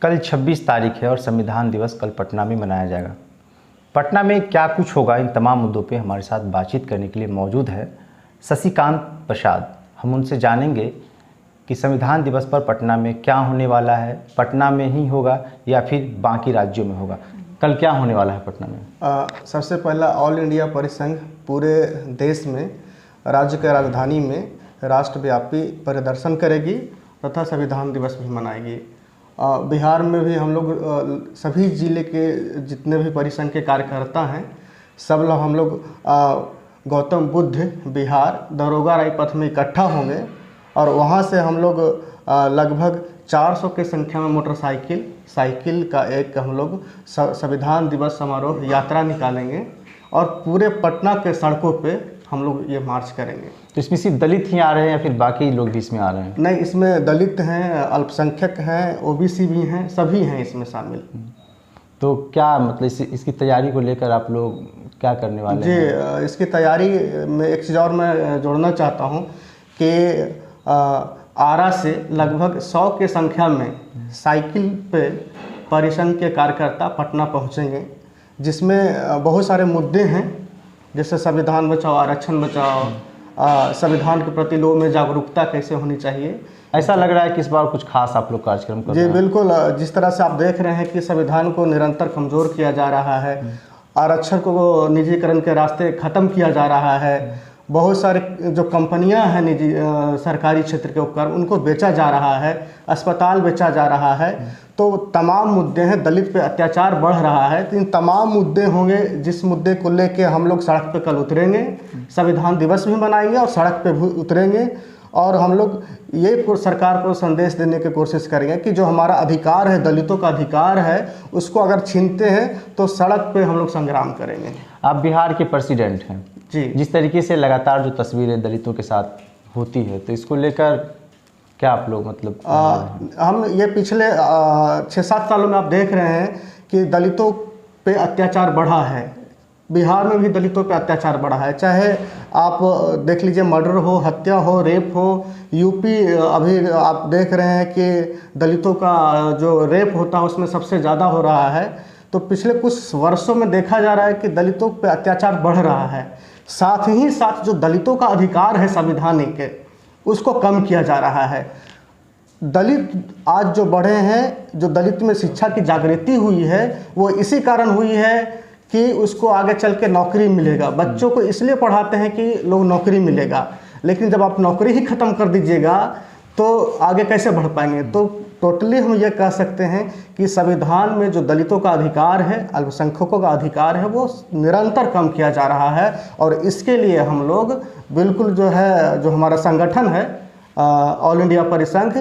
कल 26 तारीख है और संविधान दिवस कल पटना में मनाया जाएगा। पटना में क्या कुछ होगा, इन तमाम मुद्दों पे हमारे साथ बातचीत करने के लिए मौजूद है शशिकांत प्रसाद। हम उनसे जानेंगे कि संविधान दिवस पर पटना में क्या होने वाला है, पटना में ही होगा या फिर बाकी राज्यों में होगा। कल क्या होने वाला है पटना में? सबसे पहला ऑल इंडिया परिसंघ पूरे देश में राज्य के राजधानी में राष्ट्रव्यापी प्रदर्शन करेगी तथा संविधान दिवस भी मनाएगी। बिहार में भी हम लोग सभी जिले के जितने भी परिसंघ के कार्यकर्ता हैं सब लोग हम लोग गौतम बुद्ध बिहार दरोगा राय पथ में इकट्ठा होंगे और वहाँ से हम लोग लगभग 400 की संख्या में साइकिल का एक हम लोग संविधान दिवस समारोह यात्रा निकालेंगे और पूरे पटना के सड़कों पे हम लोग ये मार्च करेंगे। तो इसमें सिर्फ दलित ही आ रहे हैं या फिर बाकी लोग भी इसमें आ रहे हैं? नहीं, इसमें दलित हैं, अल्पसंख्यक हैं, ओबीसी भी हैं, सभी हैं इसमें शामिल। तो क्या मतलब इसकी तैयारी को लेकर आप लोग क्या करने वाले हैं? जी, इसकी तैयारी में एक चीज़ और मैं जोड़ना चाहता हूँ कि आरा से लगभग 100 की संख्या में साइकिल पे परिसंघ के कार्यकर्ता पटना पहुँचेंगे, जिसमें बहुत सारे मुद्दे हैं जैसे संविधान बचाओ, आरक्षण बचाओ, संविधान के प्रति लोगों में जागरूकता कैसे होनी चाहिए। ऐसा लग रहा है कि इस बार कुछ खास आप लोग कार्यक्रम कर रहे हैं? जी बिल्कुल, जिस तरह से आप देख रहे हैं कि संविधान को निरंतर कमज़ोर किया जा रहा है, आरक्षण को निजीकरण के रास्ते ख़त्म किया जा रहा है, बहुत सारे जो कंपनियां हैं निजी सरकारी क्षेत्र के उपक्रम उनको बेचा जा रहा है, अस्पताल बेचा जा रहा है, तो तमाम मुद्दे हैं। दलित पे अत्याचार बढ़ रहा है, तो इन तमाम मुद्दे होंगे जिस मुद्दे को लेके हम लोग सड़क पे कल उतरेंगे, संविधान दिवस भी मनाएंगे और सड़क पे भी उतरेंगे और हम लोग ये सरकार को संदेश देने की कोशिश करेंगे कि जो हमारा अधिकार है, दलितों का अधिकार है, उसको अगर छीनते हैं तो सड़क पे हम लोग संग्राम करेंगे। आप बिहार के प्रेसिडेंट हैं जी। जिस तरीके से लगातार जो तस्वीरें दलितों के साथ होती है, तो इसको लेकर क्या आप लोग मतलब हम ये पिछले 6-7 सालों में आप देख रहे हैं कि दलितों पे अत्याचार बढ़ा है। बिहार में भी दलितों पे अत्याचार बढ़ा है, चाहे आप देख लीजिए मर्डर हो, हत्या हो, रेप हो। यूपी अभी आप देख रहे हैं कि दलितों का जो रेप होता है उसमें सबसे ज़्यादा हो रहा है। तो पिछले कुछ वर्षों में देखा जा रहा है कि दलितों पे अत्याचार बढ़ रहा है, साथ ही साथ जो दलितों का अधिकार है संवैधानिक उसको कम किया जा रहा है। दलित आज जो बढ़े हैं, जो दलित में शिक्षा की जागृति हुई है वो इसी कारण हुई है कि उसको आगे चल के नौकरी मिलेगा। बच्चों को इसलिए पढ़ाते हैं कि लोग नौकरी मिलेगा, लेकिन जब आप नौकरी ही ख़त्म कर दीजिएगा तो आगे कैसे बढ़ पाएंगे। तो टोटली हम ये कह सकते हैं कि संविधान में जो दलितों का अधिकार है, अल्पसंख्यकों का अधिकार है, वो निरंतर कम किया जा रहा है और इसके लिए हम लोग बिल्कुल जो है, जो हमारा संगठन है ऑल इंडिया परिसंघ,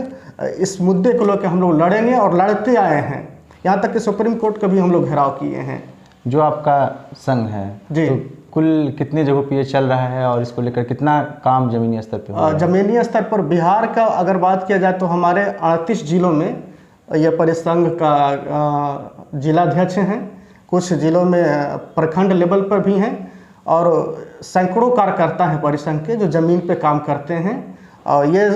इस मुद्दे को लेकर हम लोग लड़ेंगे और लड़ते आए हैं। यहाँ तक कि सुप्रीम कोर्ट का भी हम लोग घेराव किए हैं। जो आपका संघ है जी, तो कुल कितने जगहों पे ये चल रहा है और इसको लेकर कितना काम जमीनी स्तर पे हो रहा है? जमीनी स्तर पर बिहार का अगर बात किया जाए तो हमारे 38 जिलों में ये परिसंघ का जिलाध्यक्ष हैं, कुछ जिलों में प्रखंड लेवल पर भी हैं और सैकड़ों कार्यकर्ता हैं परिसंघ के जो ज़मीन पे काम करते हैं। और ये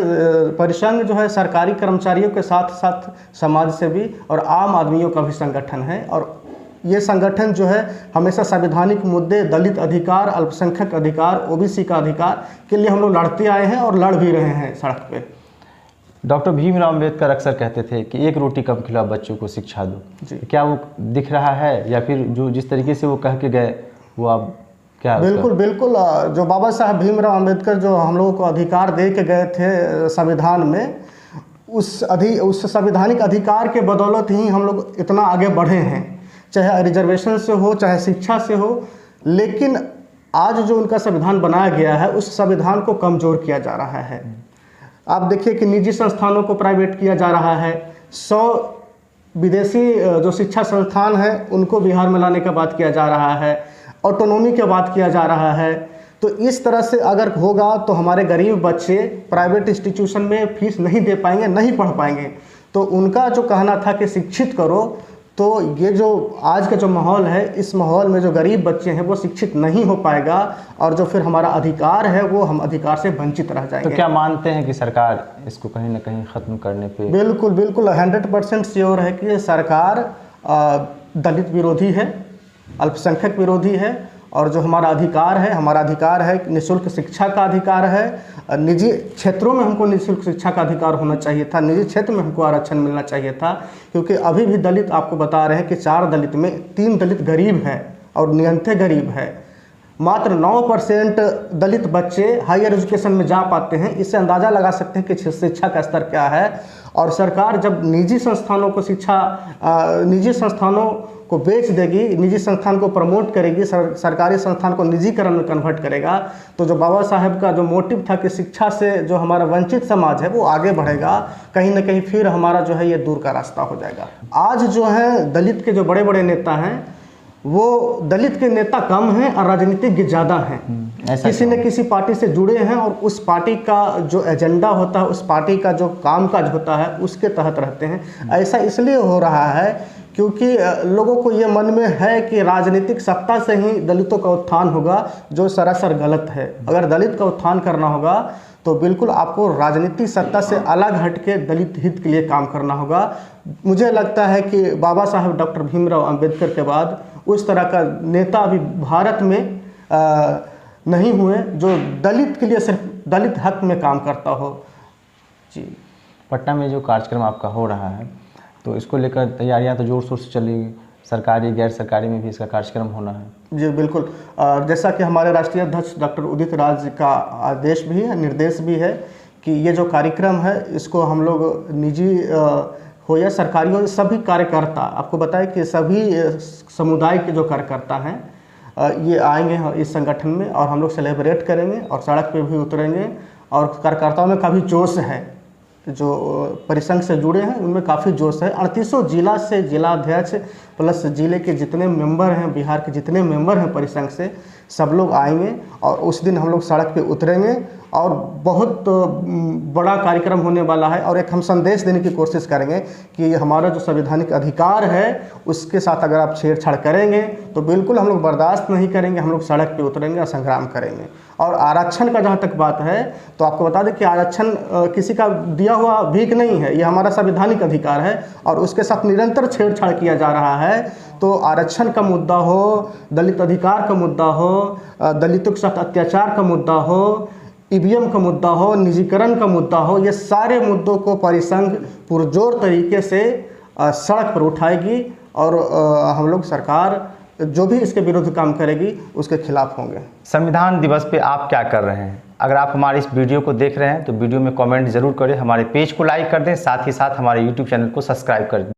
परिसंघ जो है सरकारी कर्मचारियों के साथ साथ समाज सेवी और आम आदमियों का भी संगठन है और ये संगठन जो है हमेशा संवैधानिक मुद्दे, दलित अधिकार, अल्पसंख्यक अधिकार, ओबीसी का अधिकार के लिए हम लोग लड़ते आए हैं और लड़ भी रहे हैं सड़क पे। डॉक्टर भीमराव अम्बेडकर अक्सर कहते थे कि एक रोटी कम खिलाओ, बच्चों को शिक्षा दो। क्या वो दिख रहा है या फिर जो जिस तरीके से वो कह के गए वो आप क्या? बिल्कुल बिल्कुल, जो बाबा साहब भीमराव अम्बेडकर जो हम लोगों को अधिकार दे के गए थे संविधान में, उस संवैधानिक अधिकार के बदौलत ही हम लोग इतना आगे बढ़े हैं, चाहे रिजर्वेशन से हो, चाहे शिक्षा से हो। लेकिन आज जो उनका संविधान बनाया गया है उस संविधान को कमज़ोर किया जा रहा है। आप देखिए कि निजी संस्थानों को प्राइवेट किया जा रहा है, 100 विदेशी जो शिक्षा संस्थान हैं उनको बिहार में लाने का बात किया जा रहा है, ऑटोनॉमी की बात किया जा रहा है। तो इस तरह से अगर होगा तो हमारे गरीब बच्चे प्राइवेट इंस्टीट्यूशन में फीस नहीं दे पाएंगे, नहीं पढ़ पाएंगे। तो उनका जो कहना था कि शिक्षित करो, तो ये जो आज का जो माहौल है, इस माहौल में जो गरीब बच्चे हैं वो शिक्षित नहीं हो पाएगा और जो फिर हमारा अधिकार है वो हम अधिकार से वंचित रह जाएंगे। तो क्या मानते हैं कि सरकार इसको कहीं ना कहीं ख़त्म करने पे? बिल्कुल बिल्कुल 100% श्योर है कि सरकार दलित विरोधी है, अल्पसंख्यक विरोधी है, और जो हमारा अधिकार है निःशुल्क शिक्षा का अधिकार है। निजी क्षेत्रों में हमको निःशुल्क शिक्षा का अधिकार होना चाहिए था, निजी क्षेत्र में हमको आरक्षण मिलना चाहिए था, क्योंकि अभी भी दलित आपको बता रहे हैं कि 4 दलित में 3 दलित गरीब है और नियंत्रण गरीब है। मात्र 9% दलित बच्चे हायर एजुकेशन में जा पाते हैं। इससे अंदाज़ा लगा सकते हैं कि शिक्षा का स्तर क्या है। और सरकार जब निजी संस्थानों को बेच देगी, निजी संस्थान को प्रमोट करेगी, सरकारी संस्थान को निजीकरण में कन्वर्ट करेगा, तो जो बाबा साहब का जो मोटिव था कि शिक्षा से जो हमारा वंचित समाज है वो आगे बढ़ेगा, कहीं ना कहीं फिर हमारा जो है ये दूर का रास्ता हो जाएगा। आज जो है दलित के जो बड़े बड़े नेता हैं वो दलित के नेता कम हैं और राजनीतिज्ञ ज़्यादा हैं। किसी न किसी पार्टी से जुड़े हैं और उस पार्टी का जो एजेंडा होता है, उस पार्टी का जो कामकाज होता है उसके तहत रहते हैं। ऐसा इसलिए हो रहा है क्योंकि लोगों को ये मन में है कि राजनीतिक सत्ता से ही दलितों का उत्थान होगा, जो सरासर गलत है। अगर दलित का उत्थान करना होगा तो बिल्कुल आपको राजनीतिक सत्ता से अलग हटके दलित हित के लिए काम करना होगा। मुझे लगता है कि बाबा साहब डॉक्टर भीमराव अंबेडकर के बाद उस तरह का नेता अभी भारत में नहीं हुए जो दलित के लिए सिर्फ दलित हक में काम करता हो। जी, पटना में जो कार्यक्रम आपका हो रहा है तो इसको लेकर तैयारियां तो जोर शोर से चलेगी, सरकारी गैर सरकारी में भी इसका कार्यक्रम होना है। जी बिल्कुल, जैसा कि हमारे राष्ट्रीय अध्यक्ष डॉक्टर उदित राज का आदेश भी है, निर्देश भी है कि ये जो कार्यक्रम है इसको हम लोग निजी हो या सरकारी हो, सभी कार्यकर्ता, आपको बताएं कि सभी समुदाय के जो कार्यकर्ता हैं ये आएंगे इस संगठन में और हम लोग सेलिब्रेट करेंगे और सड़क पे भी उतरेंगे। और कार्यकर्ताओं में काफ़ी जोश है, जो परिसंघ से जुड़े हैं उनमें काफ़ी जोश है। 38 जिला से जिलाध्यक्ष प्लस जिले के जितने मेंबर हैं, बिहार के जितने मेंबर हैं परिसंघ से, सब लोग आएंगे और उस दिन हम लोग सड़क पे उतरेंगे और बहुत बड़ा कार्यक्रम होने वाला है। और एक हम संदेश देने की कोशिश करेंगे कि हमारा जो संवैधानिक अधिकार है उसके साथ अगर आप छेड़छाड़ करेंगे तो बिल्कुल हम लोग बर्दाश्त नहीं करेंगे, हम लोग सड़क पे उतरेंगे और संग्राम करेंगे। और आरक्षण का जहाँ तक बात है तो आपको बता दें कि आरक्षण किसी का दिया हुआ भीख नहीं है, ये हमारा संवैधानिक अधिकार है और उसके साथ निरंतर छेड़छाड़ किया जा रहा है। तो आरक्षण का मुद्दा हो, दलित अधिकार का मुद्दा हो, दलितों के साथ अत्याचार का मुद्दा हो, ईवीएम का मुद्दा हो, निजीकरण का मुद्दा हो, ये सारे मुद्दों को परिसंघ पुरजोर तरीके से सड़क पर उठाएगी और हम लोग सरकार जो भी इसके विरुद्ध काम करेगी उसके खिलाफ होंगे। संविधान दिवस पे आप क्या कर रहे हैं? अगर आप हमारे इस वीडियो को देख रहे हैं तो वीडियो में कमेंट जरूर करें, हमारे पेज को लाइक कर दें, साथ ही साथ हमारे यूट्यूब चैनल को सब्सक्राइब कर दें।